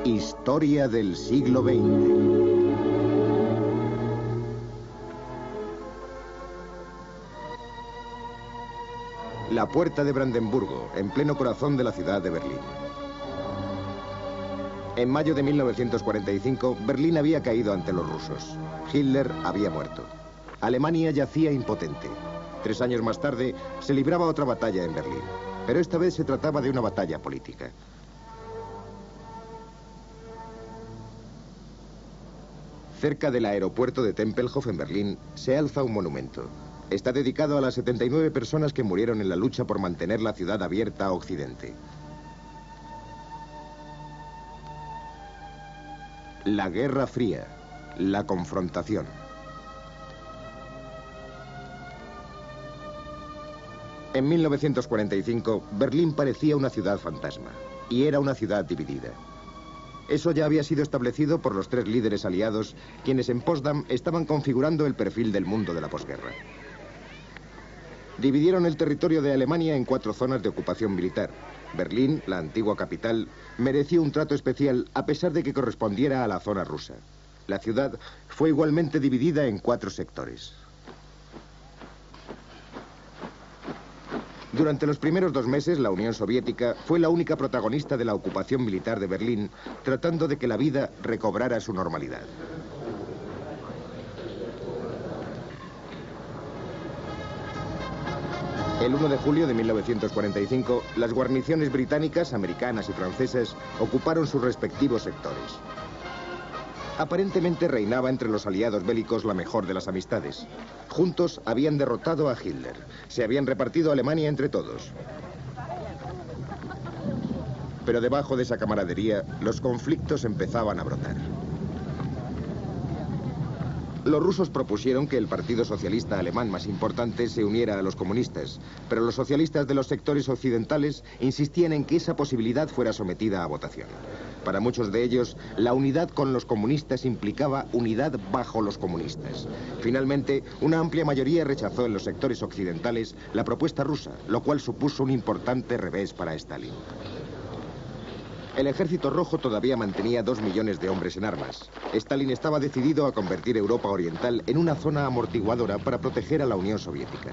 Historia del siglo XX. La puerta de Brandenburgo, en pleno corazón de la ciudad de Berlín. En mayo de 1945, Berlín había caído ante los rusos. Hitler había muerto. Alemania yacía impotente. 3 años más tarde, se libraba otra batalla en Berlín. Pero esta vez se trataba de una batalla política. Cerca del aeropuerto de Tempelhof, en Berlín, se alza un monumento. Está dedicado a las 79 personas que murieron en la lucha por mantener la ciudad abierta a Occidente. La Guerra Fría, la confrontación. En 1945, Berlín parecía una ciudad fantasma, y era una ciudad dividida. Eso ya había sido establecido por los 3 líderes aliados, quienes en Potsdam estaban configurando el perfil del mundo de la posguerra. Dividieron el territorio de Alemania en 4 zonas de ocupación militar. Berlín, la antigua capital, mereció un trato especial a pesar de que correspondiera a la zona rusa. La ciudad fue igualmente dividida en 4 sectores. Durante los primeros 2 meses, la Unión Soviética fue la única protagonista de la ocupación militar de Berlín, tratando de que la vida recobrara su normalidad. El 1 de julio de 1945, las guarniciones británicas, americanas y francesas ocuparon sus respectivos sectores. Aparentemente reinaba entre los aliados bélicos la mejor de las amistades. Juntos habían derrotado a Hitler. Se habían repartido Alemania entre todos. Pero debajo de esa camaradería, los conflictos empezaban a brotar. Los rusos propusieron que el Partido Socialista Alemán más importante se uniera a los comunistas, pero los socialistas de los sectores occidentales insistían en que esa posibilidad fuera sometida a votación. Para muchos de ellos, la unidad con los comunistas implicaba unidad bajo los comunistas. Finalmente, una amplia mayoría rechazó en los sectores occidentales la propuesta rusa, lo cual supuso un importante revés para Stalin. El Ejército Rojo todavía mantenía 2 millones de hombres en armas. Stalin estaba decidido a convertir Europa Oriental en una zona amortiguadora para proteger a la Unión Soviética.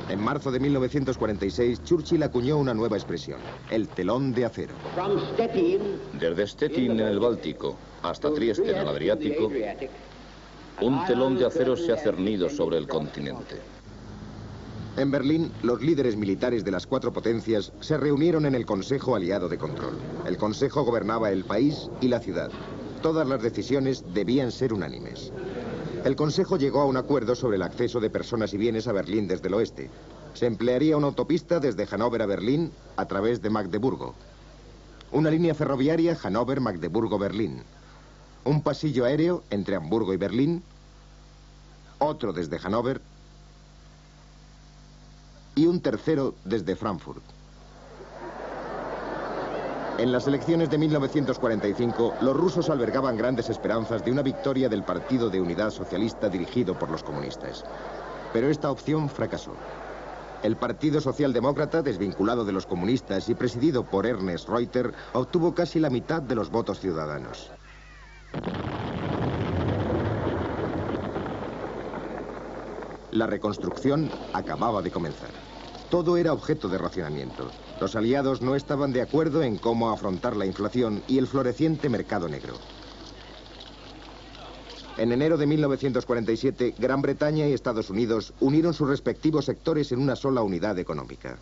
En marzo de 1946, Churchill acuñó una nueva expresión, el telón de acero. Desde Stettin en el Báltico hasta Trieste en el Adriático, un telón de acero se ha cernido sobre el continente. En Berlín, los líderes militares de las 4 potencias se reunieron en el Consejo Aliado de Control. El Consejo gobernaba el país y la ciudad. Todas las decisiones debían ser unánimes. El Consejo llegó a un acuerdo sobre el acceso de personas y bienes a Berlín desde el oeste. Se emplearía una autopista desde Hannover a Berlín a través de Magdeburgo. Una línea ferroviaria Hannover-Magdeburgo-Berlín. Un pasillo aéreo entre Hamburgo y Berlín. Otro desde Hannover. Y un tercero desde Frankfurt. En las elecciones de 1945, los rusos albergaban grandes esperanzas de una victoria del Partido de Unidad Socialista dirigido por los comunistas. Pero esta opción fracasó. El Partido Socialdemócrata, desvinculado de los comunistas y presidido por Ernst Reuter, obtuvo casi la mitad de los votos ciudadanos. La reconstrucción acababa de comenzar. Todo era objeto de racionamiento. Los aliados no estaban de acuerdo en cómo afrontar la inflación y el floreciente mercado negro. En enero de 1947, Gran Bretaña y Estados Unidos unieron sus respectivos sectores en una sola unidad económica.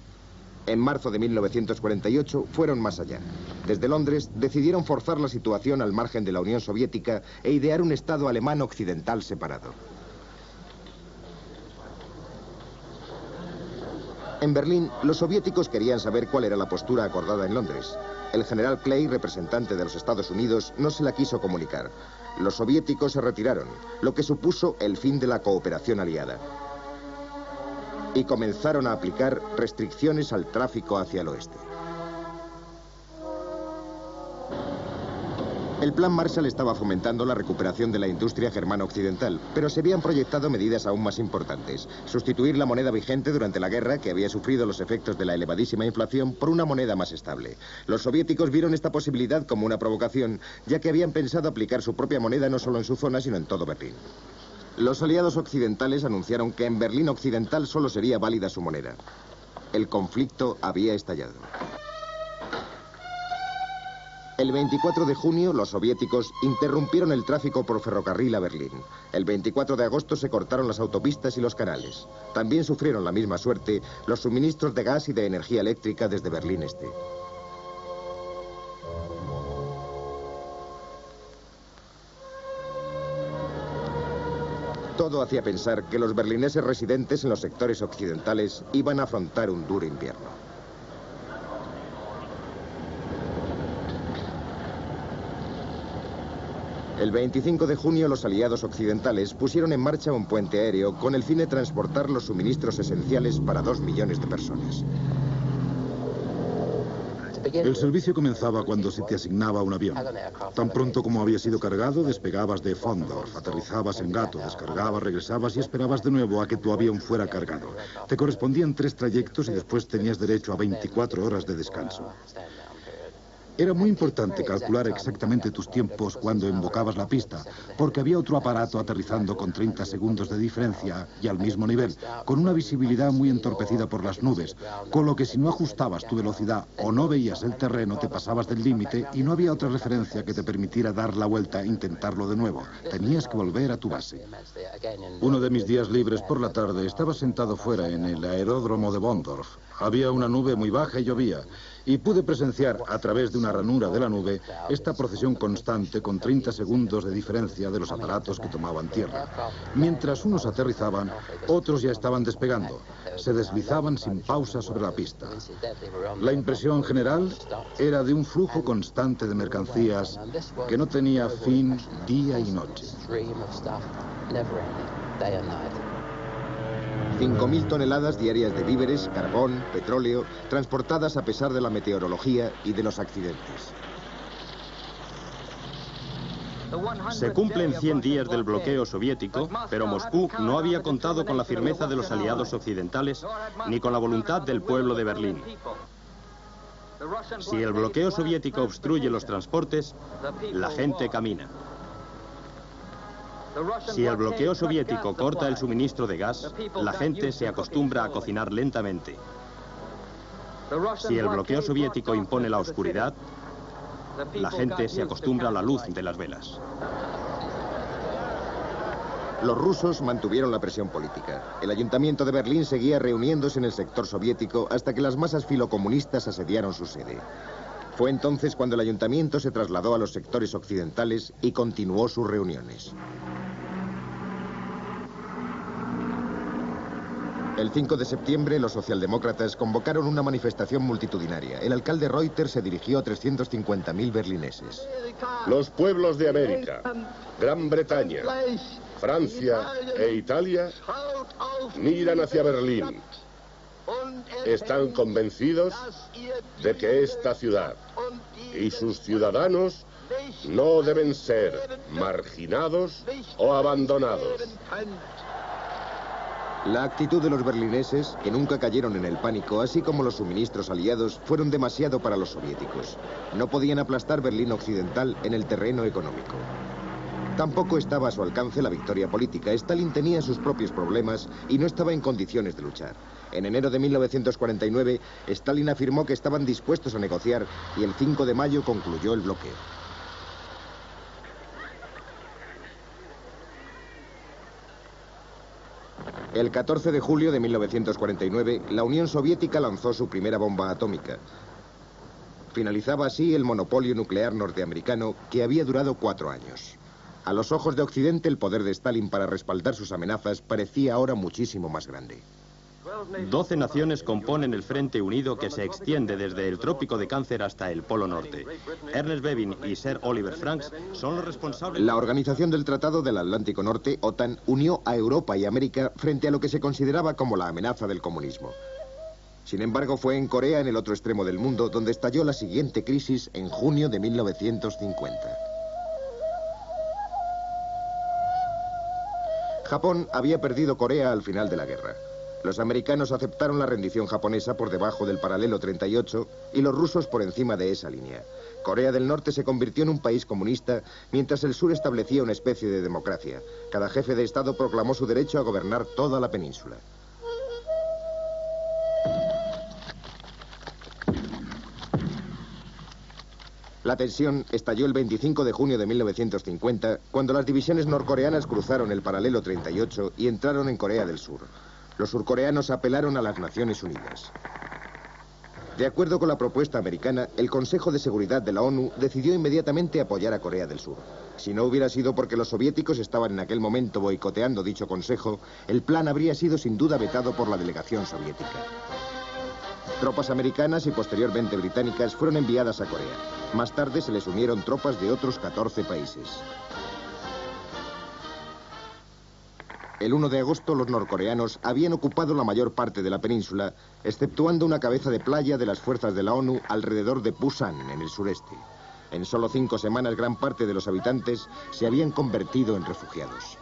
En marzo de 1948 fueron más allá. Desde Londres decidieron forzar la situación al margen de la Unión Soviética e idear un Estado alemán occidental separado. En Berlín, los soviéticos querían saber cuál era la postura acordada en Londres. El general Clay, representante de los Estados Unidos, no se la quiso comunicar. Los soviéticos se retiraron, lo que supuso el fin de la cooperación aliada. Y comenzaron a aplicar restricciones al tráfico hacia el oeste. El Plan Marshall estaba fomentando la recuperación de la industria germano-occidental, pero se habían proyectado medidas aún más importantes. Sustituir la moneda vigente durante la guerra, que había sufrido los efectos de la elevadísima inflación, por una moneda más estable. Los soviéticos vieron esta posibilidad como una provocación, ya que habían pensado aplicar su propia moneda no solo en su zona, sino en todo Berlín. Los aliados occidentales anunciaron que en Berlín Occidental solo sería válida su moneda. El conflicto había estallado. El 24 de junio, los soviéticos interrumpieron el tráfico por ferrocarril a Berlín. El 24 de agosto se cortaron las autopistas y los canales. También sufrieron la misma suerte los suministros de gas y de energía eléctrica desde Berlín Este. Todo hacía pensar que los berlineses residentes en los sectores occidentales iban a afrontar un duro invierno. El 25 de junio los aliados occidentales pusieron en marcha un puente aéreo con el fin de transportar los suministros esenciales para 2 millones de personas. El servicio comenzaba cuando se te asignaba un avión. Tan pronto como había sido cargado, despegabas de Fondorf, aterrizabas en Gato, descargabas, regresabas y esperabas de nuevo a que tu avión fuera cargado. Te correspondían 3 trayectos y después tenías derecho a 24 horas de descanso. Era muy importante calcular exactamente tus tiempos cuando embocabas la pista, porque había otro aparato aterrizando con 30 segundos de diferencia y al mismo nivel, con una visibilidad muy entorpecida por las nubes, con lo que si no ajustabas tu velocidad o no veías el terreno, te pasabas del límite y no había otra referencia que te permitiera dar la vuelta e intentarlo de nuevo. Tenías que volver a tu base. Uno de mis días libres por la tarde estaba sentado fuera en el aeródromo de Bondorf. Había una nube muy baja y llovía, y pude presenciar a través de una ranura de la nube esta procesión constante con 30 segundos de diferencia de los aparatos que tomaban tierra. Mientras unos aterrizaban, otros ya estaban despegando. Se deslizaban sin pausa sobre la pista. La impresión general era de un flujo constante de mercancías que no tenía fin día y noche. 5.000 toneladas diarias de víveres, carbón, petróleo, transportadas a pesar de la meteorología y de los accidentes. Se cumplen 100 días del bloqueo soviético, pero Moscú no había contado con la firmeza de los aliados occidentales ni con la voluntad del pueblo de Berlín. Si el bloqueo soviético obstruye los transportes, la gente camina. Si el bloqueo soviético corta el suministro de gas, la gente se acostumbra a cocinar lentamente. Si el bloqueo soviético impone la oscuridad, la gente se acostumbra a la luz de las velas. Los rusos mantuvieron la presión política. El ayuntamiento de Berlín seguía reuniéndose en el sector soviético hasta que las masas filocomunistas asediaron su sede. Fue entonces cuando el ayuntamiento se trasladó a los sectores occidentales y continuó sus reuniones. El 5 de septiembre, los socialdemócratas convocaron una manifestación multitudinaria. El alcalde Reuter se dirigió a 350.000 berlineses. Los pueblos de América, Gran Bretaña, Francia e Italia miran hacia Berlín. Están convencidos de que esta ciudad y sus ciudadanos no deben ser marginados o abandonados. La actitud de los berlineses, que nunca cayeron en el pánico, así como los suministros aliados, fueron demasiado para los soviéticos. No podían aplastar Berlín Occidental en el terreno económico. Tampoco estaba a su alcance la victoria política. Stalin tenía sus propios problemas y no estaba en condiciones de luchar. En enero de 1949, Stalin afirmó que estaban dispuestos a negociar y el 5 de mayo concluyó el bloqueo. El 14 de julio de 1949, la Unión Soviética lanzó su primera bomba atómica. Finalizaba así el monopolio nuclear norteamericano que había durado 4 años. A los ojos de Occidente, el poder de Stalin para respaldar sus amenazas parecía ahora muchísimo más grande. 12 naciones componen el Frente Unido que se extiende desde el Trópico de Cáncer hasta el Polo Norte. Ernest Bevin y Sir Oliver Franks son los responsables. La Organización del Tratado del Atlántico Norte, OTAN, unió a Europa y América frente a lo que se consideraba como la amenaza del comunismo. Sin embargo, fue en Corea, en el otro extremo del mundo, donde estalló la siguiente crisis en junio de 1950. Japón había perdido Corea al final de la guerra. Los americanos aceptaron la rendición japonesa por debajo del paralelo 38 y los rusos por encima de esa línea. Corea del Norte se convirtió en un país comunista, mientras el sur establecía una especie de democracia. Cada jefe de Estado proclamó su derecho a gobernar toda la península. La tensión estalló el 25 de junio de 1950, cuando las divisiones norcoreanas cruzaron el paralelo 38 y entraron en Corea del Sur. Los surcoreanos apelaron a las Naciones Unidas. De acuerdo con la propuesta americana, el Consejo de Seguridad de la ONU decidió inmediatamente apoyar a Corea del Sur. Si no hubiera sido porque los soviéticos estaban en aquel momento boicoteando dicho consejo, el plan habría sido sin duda vetado por la delegación soviética. Tropas americanas y posteriormente británicas fueron enviadas a Corea. Más tarde se les unieron tropas de otros 14 países. El 1 de agosto los norcoreanos habían ocupado la mayor parte de la península, exceptuando una cabeza de playa de las fuerzas de la ONU alrededor de Pusan, en el sureste. En solo 5 semanas gran parte de los habitantes se habían convertido en refugiados.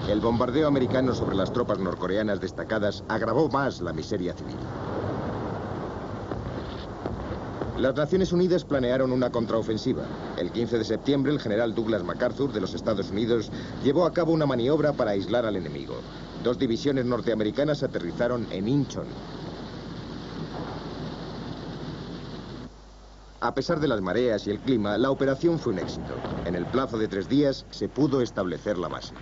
El bombardeo americano sobre las tropas norcoreanas destacadas agravó más la miseria civil. Las Naciones Unidas planearon una contraofensiva. El 15 de septiembre, el general Douglas MacArthur de los Estados Unidos llevó a cabo una maniobra para aislar al enemigo. 2 divisiones norteamericanas aterrizaron en Incheon. A pesar de las mareas y el clima, la operación fue un éxito. En el plazo de 3 días se pudo establecer la base.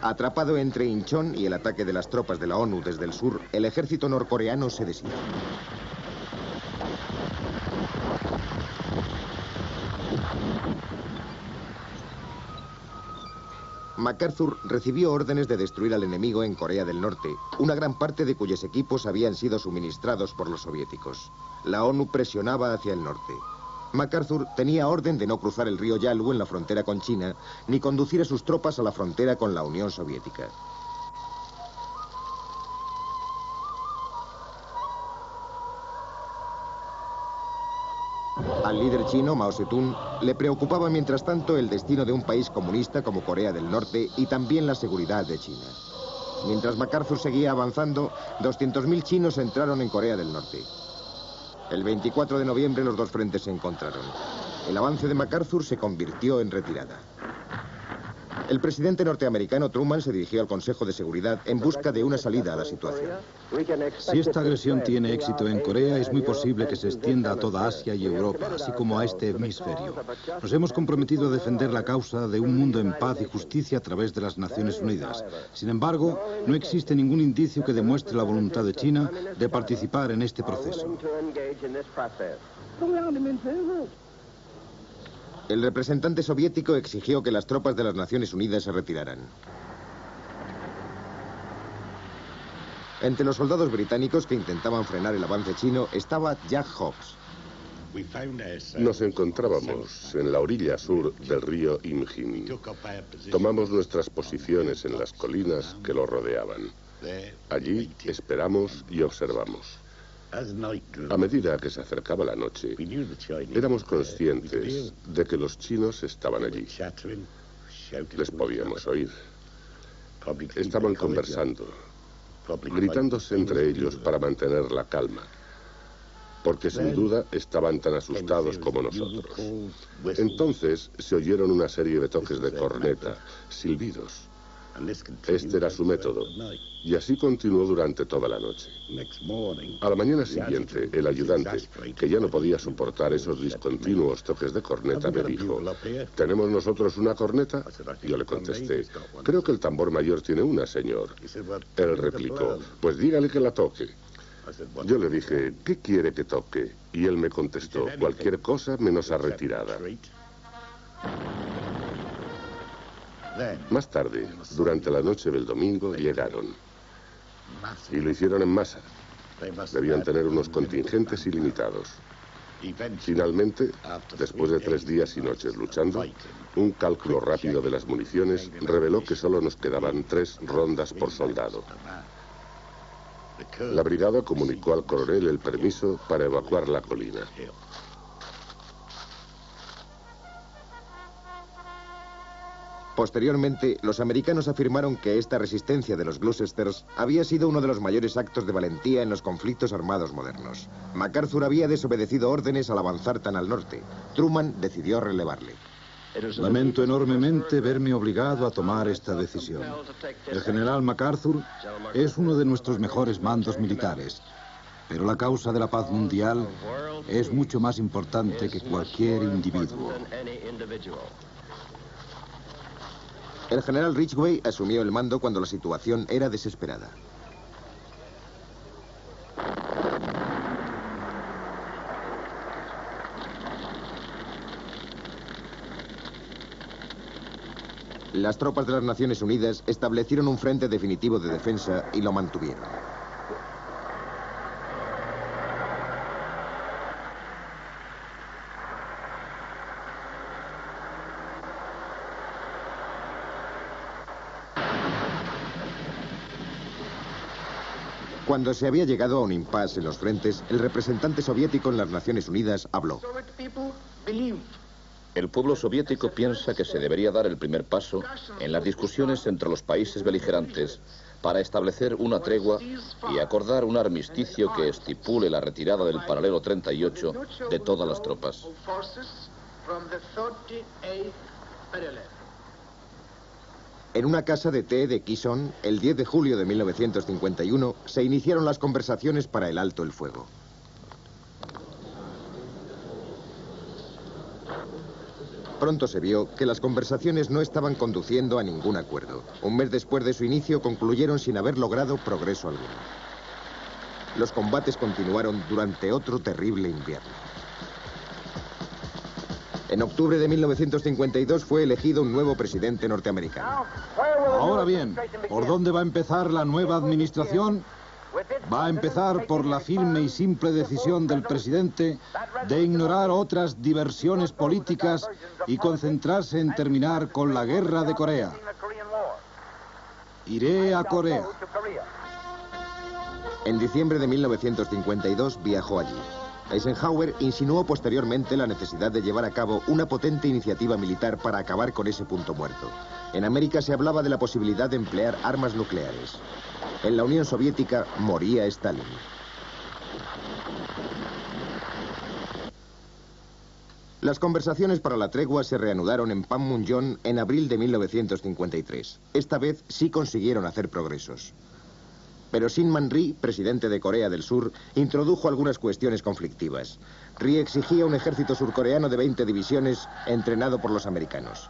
Atrapado entre Incheon y el ataque de las tropas de la ONU desde el sur, el ejército norcoreano se deshizo. MacArthur recibió órdenes de destruir al enemigo en Corea del Norte, una gran parte de cuyos equipos habían sido suministrados por los soviéticos. La ONU presionaba hacia el norte. MacArthur tenía orden de no cruzar el río Yalu en la frontera con China, ni conducir a sus tropas a la frontera con la Unión Soviética. Al líder chino, Mao Zedong, le preocupaba mientras tanto el destino de un país comunista como Corea del Norte y también la seguridad de China. Mientras MacArthur seguía avanzando, 200.000 chinos entraron en Corea del Norte. El 24 de noviembre los 2 frentes se encontraron. El avance de MacArthur se convirtió en retirada. El presidente norteamericano Truman se dirigió al Consejo de Seguridad en busca de una salida a la situación. Si esta agresión tiene éxito en Corea, es muy posible que se extienda a toda Asia y Europa, así como a este hemisferio. Nos hemos comprometido a defender la causa de un mundo en paz y justicia a través de las Naciones Unidas. Sin embargo, no existe ningún indicio que demuestre la voluntad de China de participar en este proceso. El representante soviético exigió que las tropas de las Naciones Unidas se retiraran. Entre los soldados británicos que intentaban frenar el avance chino estaba Jack Hawks. Nos encontrábamos en la orilla sur del río Imjin. Tomamos nuestras posiciones en las colinas que lo rodeaban. Allí esperamos y observamos. A medida que se acercaba la noche, éramos conscientes de que los chinos estaban allí. Les podíamos oír. Estaban conversando, gritándose entre ellos para mantener la calma, porque sin duda estaban tan asustados como nosotros. Entonces se oyeron una serie de toques de corneta, silbidos. Este era su método, y así continuó durante toda la noche. A la mañana siguiente, el ayudante, que ya no podía soportar esos discontinuos toques de corneta, me dijo: ¿tenemos nosotros una corneta? Yo le contesté: creo que el tambor mayor tiene una, señor. Él replicó: pues dígale que la toque. Yo le dije: ¿qué quiere que toque? Y él me contestó: cualquier cosa menos a retirada. Más tarde, durante la noche del domingo, llegaron. Y lo hicieron en masa. Debían tener unos contingentes ilimitados. Finalmente, después de 3 días y noches luchando, un cálculo rápido de las municiones reveló que solo nos quedaban 3 rondas por soldado. La brigada comunicó al coronel el permiso para evacuar la colina. Posteriormente, los americanos afirmaron que esta resistencia de los Gloucesters había sido uno de los mayores actos de valentía en los conflictos armados modernos. MacArthur había desobedecido órdenes al avanzar tan al norte. Truman decidió relevarle. Lamento enormemente verme obligado a tomar esta decisión. El general MacArthur es uno de nuestros mejores mandos militares, pero la causa de la paz mundial es mucho más importante que cualquier individuo. El general Ridgway asumió el mando cuando la situación era desesperada. Las tropas de las Naciones Unidas establecieron un frente definitivo de defensa y lo mantuvieron. Cuando se había llegado a un impasse en los frentes, el representante soviético en las Naciones Unidas habló. El pueblo soviético piensa que se debería dar el primer paso en las discusiones entre los países beligerantes para establecer una tregua y acordar un armisticio que estipule la retirada del paralelo 38 de todas las tropas. En una casa de té de Quisson, el 10 de julio de 1951, se iniciaron las conversaciones para el alto el fuego. Pronto se vio que las conversaciones no estaban conduciendo a ningún acuerdo. Un mes después de su inicio concluyeron sin haber logrado progreso alguno. Los combates continuaron durante otro terrible invierno. En octubre de 1952 fue elegido un nuevo presidente norteamericano. Ahora bien, ¿por dónde va a empezar la nueva administración? Va a empezar por la firme y simple decisión del presidente de ignorar otras diversiones políticas y concentrarse en terminar con la guerra de Corea. Iré a Corea. En diciembre de 1952 viajó allí. Eisenhower insinuó posteriormente la necesidad de llevar a cabo una potente iniciativa militar para acabar con ese punto muerto. En América se hablaba de la posibilidad de emplear armas nucleares. En la Unión Soviética moría Stalin. Las conversaciones para la tregua se reanudaron en Panmunjom en abril de 1953. Esta vez sí consiguieron hacer progresos. Pero Syngman Rhee, presidente de Corea del Sur, introdujo algunas cuestiones conflictivas. Rhee exigía un ejército surcoreano de 20 divisiones entrenado por los americanos.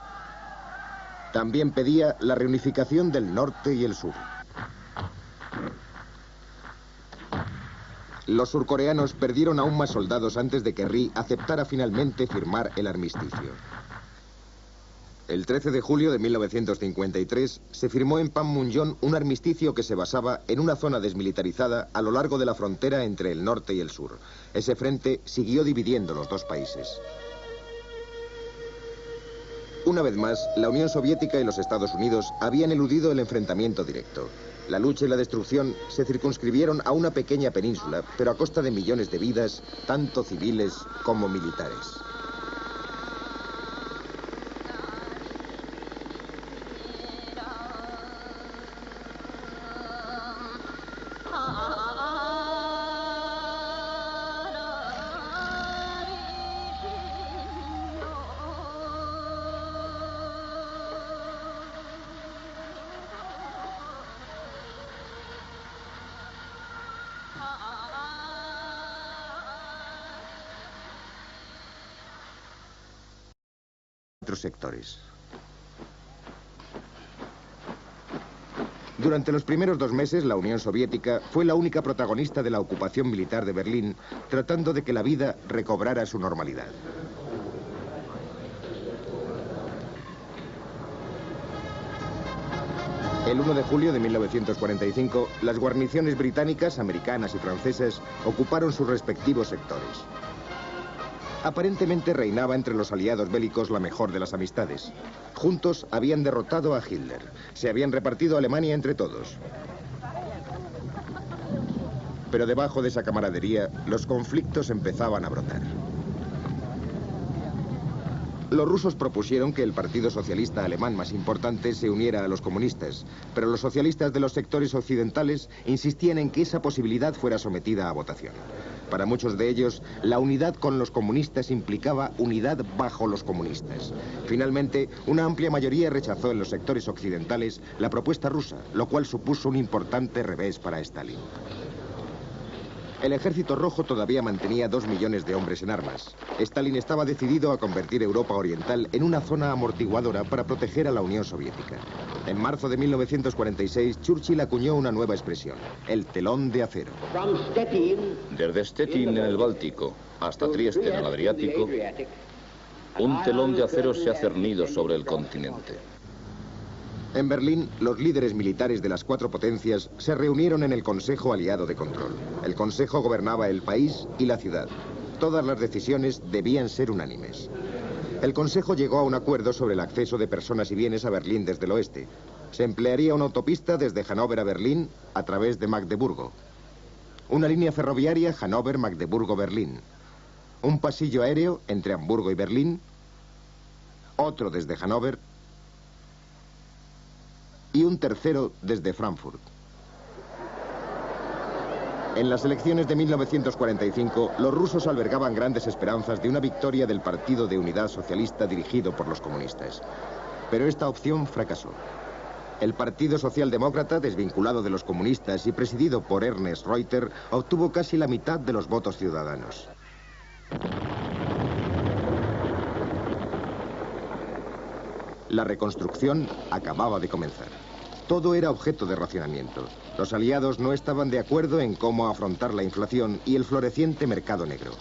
También pedía la reunificación del norte y el sur. Los surcoreanos perdieron aún más soldados antes de que Rhee aceptara finalmente firmar el armisticio. El 13 de julio de 1953 se firmó en Panmunjom un armisticio que se basaba en una zona desmilitarizada a lo largo de la frontera entre el norte y el sur. Ese frente siguió dividiendo los dos países. Una vez más, la Unión Soviética y los Estados Unidos habían eludido el enfrentamiento directo. La lucha y la destrucción se circunscribieron a una pequeña península, pero a costa de millones de vidas, tanto civiles como militares. Otros sectores. Durante los primeros 2 meses, la Unión Soviética fue la única protagonista de la ocupación militar de Berlín, tratando de que la vida recobrara su normalidad. El 1 de julio de 1945, las guarniciones británicas, americanas y francesas ocuparon sus respectivos sectores. Aparentemente reinaba entre los aliados bélicos la mejor de las amistades. Juntos habían derrotado a Hitler. Se habían repartido Alemania entre todos. Pero debajo de esa camaradería, los conflictos empezaban a brotar. Los rusos propusieron que el Partido Socialista Alemán más importante se uniera a los comunistas, pero los socialistas de los sectores occidentales insistían en que esa posibilidad fuera sometida a votación. Para muchos de ellos, la unidad con los comunistas implicaba unidad bajo los comunistas. Finalmente, una amplia mayoría rechazó en los sectores occidentales la propuesta rusa, lo cual supuso un importante revés para Stalin. El Ejército Rojo todavía mantenía 2 millones de hombres en armas. Stalin estaba decidido a convertir Europa Oriental en una zona amortiguadora para proteger a la Unión Soviética. En marzo de 1946, Churchill acuñó una nueva expresión, el telón de acero. Desde Stettin en el Báltico hasta Trieste en el Adriático, un telón de acero se ha cernido sobre el continente. En Berlín, los líderes militares de las 4 potencias se reunieron en el Consejo Aliado de Control. El Consejo gobernaba el país y la ciudad. Todas las decisiones debían ser unánimes. El Consejo llegó a un acuerdo sobre el acceso de personas y bienes a Berlín desde el oeste. Se emplearía una autopista desde Hannover a Berlín a través de Magdeburgo. Una línea ferroviaria Hannover-Magdeburgo-Berlín. Un pasillo aéreo entre Hamburgo y Berlín. Otro desde Hannover. Y un tercero desde Frankfurt. En las elecciones de 1945, los rusos albergaban grandes esperanzas de una victoria del Partido de Unidad Socialista dirigido por los comunistas. Pero esta opción fracasó. El Partido Socialdemócrata, desvinculado de los comunistas y presidido por Ernst Reuter, obtuvo casi la mitad de los votos ciudadanos. La reconstrucción acababa de comenzar. Todo era objeto de racionamiento. Los aliados no estaban de acuerdo en cómo afrontar la inflación y el floreciente mercado negro.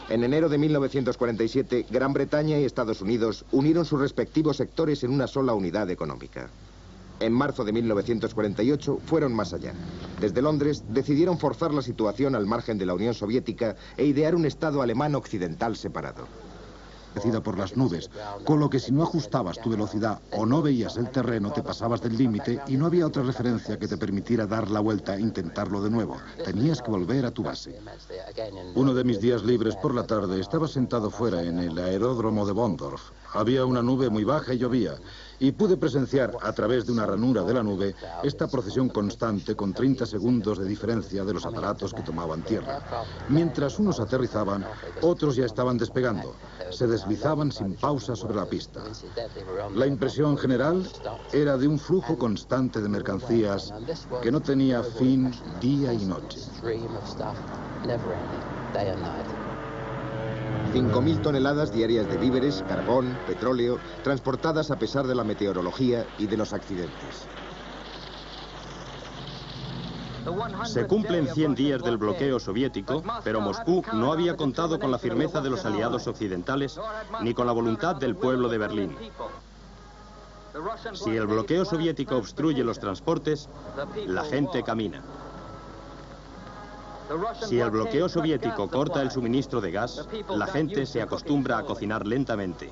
En enero de 1947, Gran Bretaña y Estados Unidos unieron sus respectivos sectores en una sola unidad económica. En marzo de 1948 fueron más allá. Desde Londres decidieron forzar la situación al margen de la Unión Soviética e idear un Estado alemán occidental separado. Por las nubes, con lo que si no ajustabas tu velocidad o no veías el terreno, te pasabas del límite y no había otra referencia que te permitiera dar la vuelta e intentarlo de nuevo. Tenías que volver a tu base. Uno de mis días libres por la tarde estaba sentado fuera en el aeródromo de Bondorf. Había una nube muy baja y llovía, y pude presenciar a través de una ranura de la nube esta procesión constante con 30 segundos de diferencia de los aparatos que tomaban tierra. Mientras unos aterrizaban, otros ya estaban despegando. Se deslizaban sin pausa sobre la pista. La impresión general era de un flujo constante de mercancías que no tenía fin día y noche. 5.000 toneladas diarias de víveres, carbón, petróleo, transportadas a pesar de la meteorología y de los accidentes. Se cumplen 100 días del bloqueo soviético, pero Moscú no había contado con la firmeza de los aliados occidentales ni con la voluntad del pueblo de Berlín. Si el bloqueo soviético obstruye los transportes, la gente camina. Si el bloqueo soviético corta el suministro de gas, la gente se acostumbra a cocinar lentamente.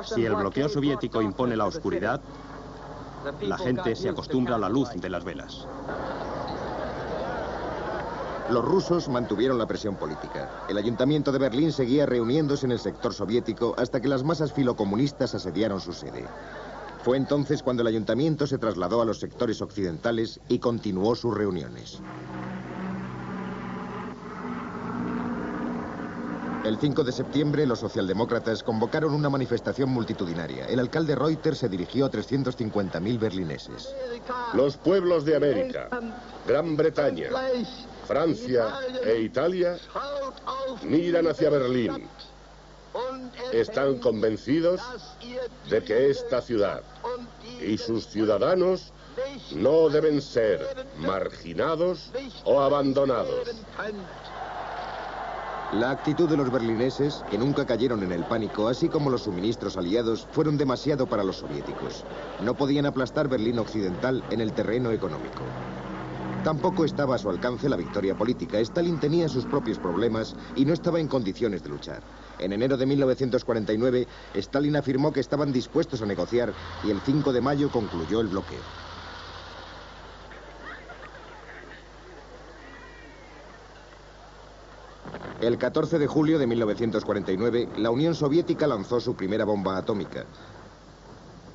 Si el bloqueo soviético impone la oscuridad, la gente se acostumbra a la luz de las velas. Los rusos mantuvieron la presión política. El ayuntamiento de Berlín seguía reuniéndose en el sector soviético hasta que las masas filocomunistas asediaron su sede. Fue entonces cuando el ayuntamiento se trasladó a los sectores occidentales y continuó sus reuniones. El 5 de septiembre, los socialdemócratas convocaron una manifestación multitudinaria. El alcalde Reuter se dirigió a 350.000 berlineses. Los pueblos de América, Gran Bretaña, Francia e Italia miran hacia Berlín. Están convencidos de que esta ciudad y sus ciudadanos no deben ser marginados o abandonados. La actitud de los berlineses, que nunca cayeron en el pánico, así como los suministros aliados, fueron demasiado para los soviéticos. No podían aplastar Berlín Occidental en el terreno económico. Tampoco estaba a su alcance la victoria política. Stalin tenía sus propios problemas y no estaba en condiciones de luchar. En enero de 1949, Stalin afirmó que estaban dispuestos a negociar y el 5 de mayo concluyó el bloqueo. El 14 de julio de 1949, la Unión Soviética lanzó su primera bomba atómica.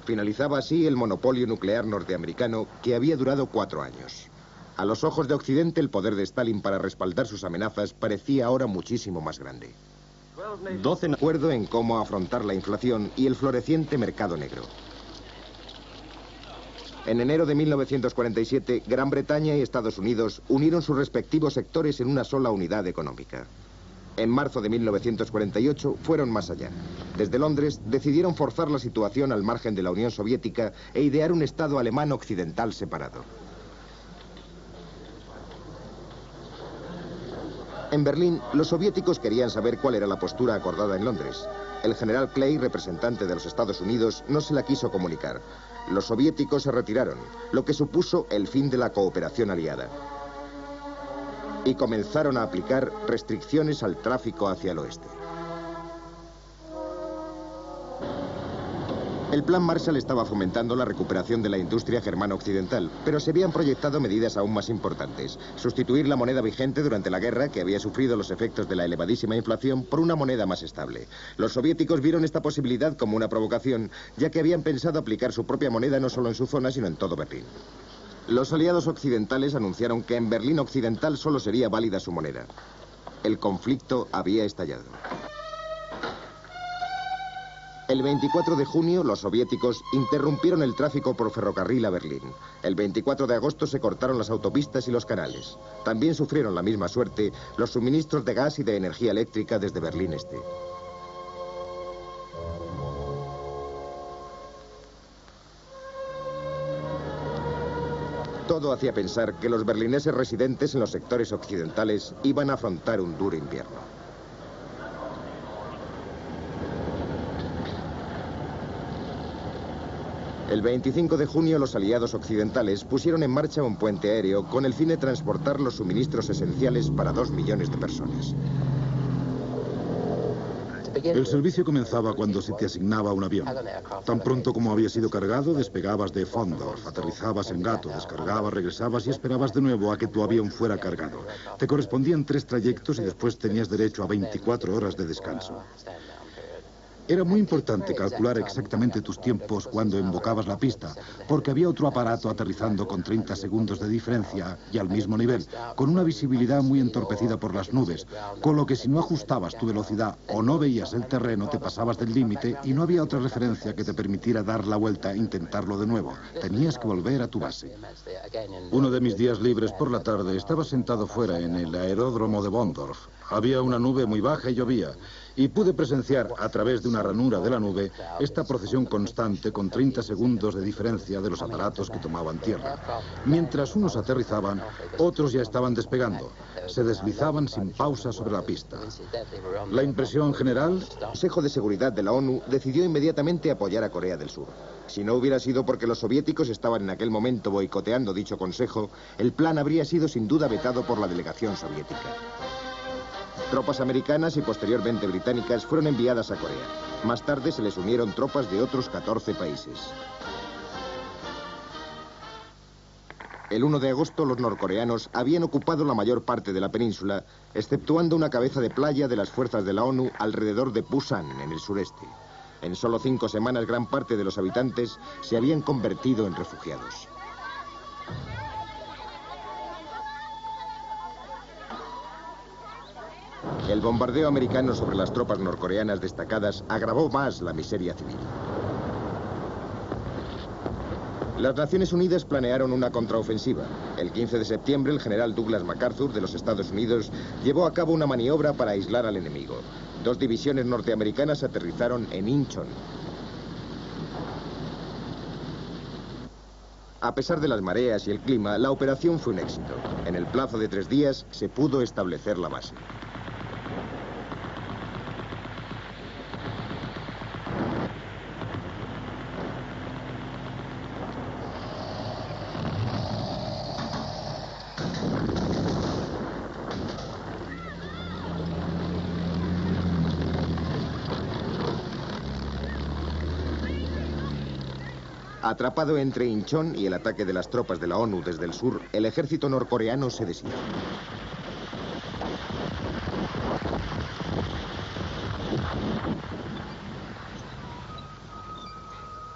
Finalizaba así el monopolio nuclear norteamericano que había durado 4 años. A los ojos de Occidente, el poder de Stalin para respaldar sus amenazas parecía ahora muchísimo más grande. 12 acuerdo en cómo afrontar la inflación y el floreciente mercado negro. En enero de 1947, Gran Bretaña y Estados Unidos unieron sus respectivos sectores en una sola unidad económica. En marzo de 1948 fueron más allá. Desde Londres decidieron forzar la situación al margen de la Unión Soviética e idear un Estado alemán occidental separado. En Berlín, los soviéticos querían saber cuál era la postura acordada en Londres. El general Clay, representante de los Estados Unidos, no se la quiso comunicar. Los soviéticos se retiraron, lo que supuso el fin de la cooperación aliada. Y comenzaron a aplicar restricciones al tráfico hacia el oeste. El Plan Marshall estaba fomentando la recuperación de la industria germano-occidental, pero se habían proyectado medidas aún más importantes. Sustituir la moneda vigente durante la guerra, que había sufrido los efectos de la elevadísima inflación, por una moneda más estable. Los soviéticos vieron esta posibilidad como una provocación, ya que habían pensado aplicar su propia moneda no solo en su zona, sino en todo Berlín. Los aliados occidentales anunciaron que en Berlín Occidental solo sería válida su moneda. El conflicto había estallado. El 24 de junio, los soviéticos interrumpieron el tráfico por ferrocarril a Berlín. El 24 de agosto se cortaron las autopistas y los canales. También sufrieron la misma suerte los suministros de gas y de energía eléctrica desde Berlín Este. Todo hacía pensar que los berlineses residentes en los sectores occidentales iban a afrontar un duro invierno. El 25 de junio, los aliados occidentales pusieron en marcha un puente aéreo con el fin de transportar los suministros esenciales para 2 millones de personas. El servicio comenzaba cuando se te asignaba un avión. Tan pronto como había sido cargado, despegabas de Fondorf, aterrizabas en Gato, descargabas, regresabas y esperabas de nuevo a que tu avión fuera cargado. Te correspondían 3 trayectos y después tenías derecho a 24 horas de descanso. Era muy importante calcular exactamente tus tiempos cuando embocabas la pista, porque había otro aparato aterrizando con 30 segundos de diferencia y al mismo nivel, con una visibilidad muy entorpecida por las nubes, con lo que si no ajustabas tu velocidad o no veías el terreno, te pasabas del límite y no había otra referencia que te permitiera dar la vuelta e intentarlo de nuevo. Tenías que volver a tu base. Uno de mis días libres por la tarde estaba sentado fuera en el aeródromo de Bondorf. Había una nube muy baja y llovía. Y pude presenciar, a través de una ranura de la nube, esta procesión constante con 30 segundos de diferencia de los aparatos que tomaban tierra. Mientras unos aterrizaban, otros ya estaban despegando. Se deslizaban sin pausa sobre la pista. La impresión general... El Consejo de Seguridad de la ONU decidió inmediatamente apoyar a Corea del Sur. Si no hubiera sido porque los soviéticos estaban en aquel momento boicoteando dicho consejo, el plan habría sido sin duda vetado por la delegación soviética. Tropas americanas y posteriormente británicas fueron enviadas a Corea. Más tarde se les unieron tropas de otros 14 países. El 1 de agosto los norcoreanos habían ocupado la mayor parte de la península, exceptuando una cabeza de playa de las fuerzas de la ONU alrededor de Pusan, en el sureste. En solo 5 semanas gran parte de los habitantes se habían convertido en refugiados. El bombardeo americano sobre las tropas norcoreanas destacadas agravó más la miseria civil. Las Naciones Unidas planearon una contraofensiva. El 15 de septiembre, el general Douglas MacArthur de los Estados Unidos llevó a cabo una maniobra para aislar al enemigo. 2 divisiones norteamericanas aterrizaron en Incheon. A pesar de las mareas y el clima, la operación fue un éxito. En el plazo de 3 días se pudo establecer la base. Atrapado entre Inchón y el ataque de las tropas de la ONU desde el sur, el ejército norcoreano se deshizo.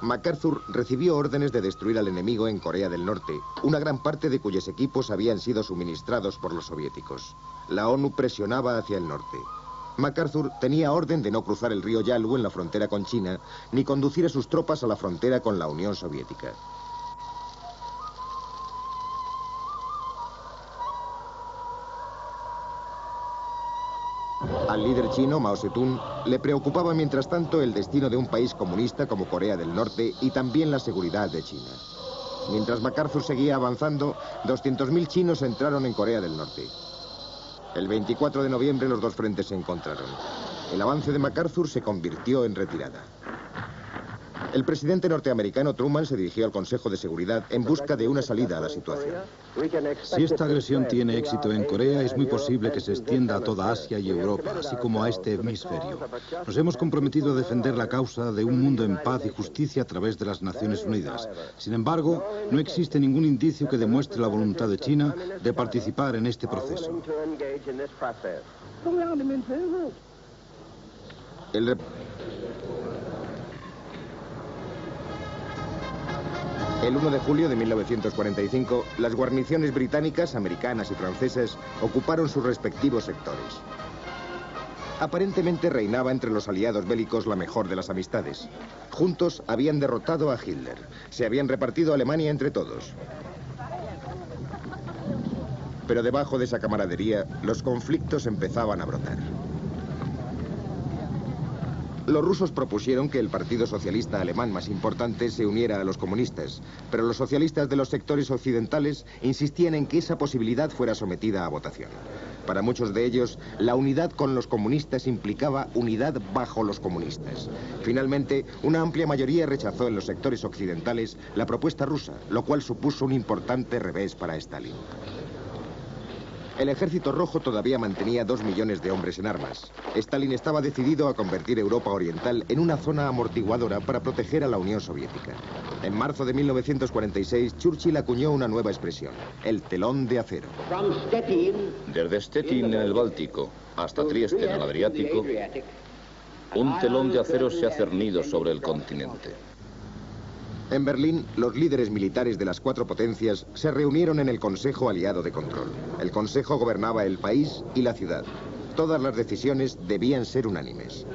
MacArthur recibió órdenes de destruir al enemigo en Corea del Norte, una gran parte de cuyos equipos habían sido suministrados por los soviéticos. La ONU presionaba hacia el norte. MacArthur tenía orden de no cruzar el río Yalu en la frontera con China, ni conducir a sus tropas a la frontera con la Unión Soviética. Al líder chino, Mao Zedong, le preocupaba mientras tanto el destino de un país comunista como Corea del Norte y también la seguridad de China. Mientras MacArthur seguía avanzando, 200.000 chinos entraron en Corea del Norte. El 24 de noviembre los dos frentes se encontraron. El avance de MacArthur se convirtió en retirada. El presidente norteamericano Truman se dirigió al Consejo de Seguridad en busca de una salida a la situación. Si esta agresión tiene éxito en Corea, es muy posible que se extienda a toda Asia y Europa, así como a este hemisferio. Nos hemos comprometido a defender la causa de un mundo en paz y justicia a través de las Naciones Unidas. Sin embargo, no existe ningún indicio que demuestre la voluntad de China de participar en este proceso. El 1 de julio de 1945, las guarniciones británicas, americanas y francesas ocuparon sus respectivos sectores. Aparentemente reinaba entre los aliados bélicos la mejor de las amistades. Juntos habían derrotado a Hitler. Se habían repartido Alemania entre todos. Pero debajo de esa camaradería, los conflictos empezaban a brotar. Los rusos propusieron que el Partido Socialista Alemán más importante se uniera a los comunistas, pero los socialistas de los sectores occidentales insistían en que esa posibilidad fuera sometida a votación. Para muchos de ellos, la unidad con los comunistas implicaba unidad bajo los comunistas. Finalmente, una amplia mayoría rechazó en los sectores occidentales la propuesta rusa, lo cual supuso un importante revés para Stalin. El Ejército Rojo todavía mantenía 2 millones de hombres en armas. Stalin estaba decidido a convertir Europa Oriental en una zona amortiguadora para proteger a la Unión Soviética. En marzo de 1946, Churchill acuñó una nueva expresión, el telón de acero. Desde Stettin en el Báltico hasta Trieste en el Adriático, un telón de acero se ha cernido sobre el continente. En Berlín, los líderes militares de las 4 potencias se reunieron en el Consejo Aliado de Control. El Consejo gobernaba el país y la ciudad. Todas las decisiones debían ser unánimes.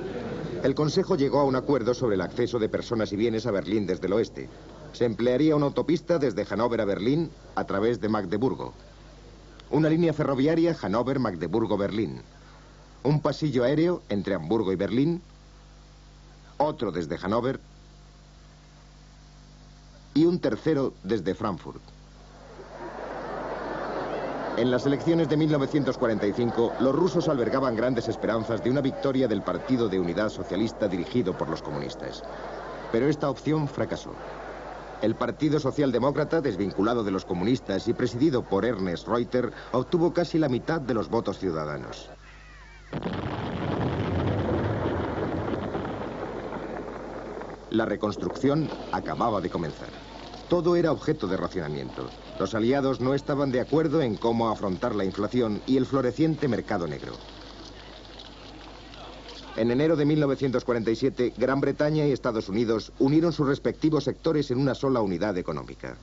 El Consejo llegó a un acuerdo sobre el acceso de personas y bienes a Berlín desde el oeste. Se emplearía una autopista desde Hannover a Berlín a través de Magdeburgo. Una línea ferroviaria Hannover-Magdeburgo-Berlín. Un pasillo aéreo entre Hamburgo y Berlín. Otro desde Hannover. Y un tercero desde Frankfurt. En las elecciones de 1945, los rusos albergaban grandes esperanzas de una victoria del Partido de Unidad Socialista dirigido por los comunistas. Pero esta opción fracasó. El Partido Socialdemócrata, desvinculado de los comunistas y presidido por Ernst Reuter, obtuvo casi la mitad de los votos ciudadanos. La reconstrucción acababa de comenzar. Todo era objeto de racionamiento. Los aliados no estaban de acuerdo en cómo afrontar la inflación y el floreciente mercado negro. En enero de 1947, Gran Bretaña y Estados Unidos unieron sus respectivos sectores en una sola unidad económica.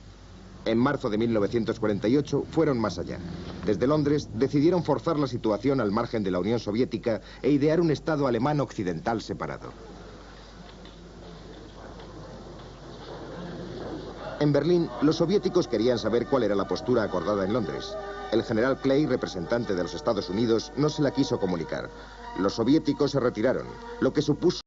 En marzo de 1948 fueron más allá. Desde Londres decidieron forzar la situación al margen de la Unión Soviética e idear un Estado alemán occidental separado. En Berlín, los soviéticos querían saber cuál era la postura acordada en Londres. El general Clay, representante de los Estados Unidos, no se la quiso comunicar. Los soviéticos se retiraron, lo que supuso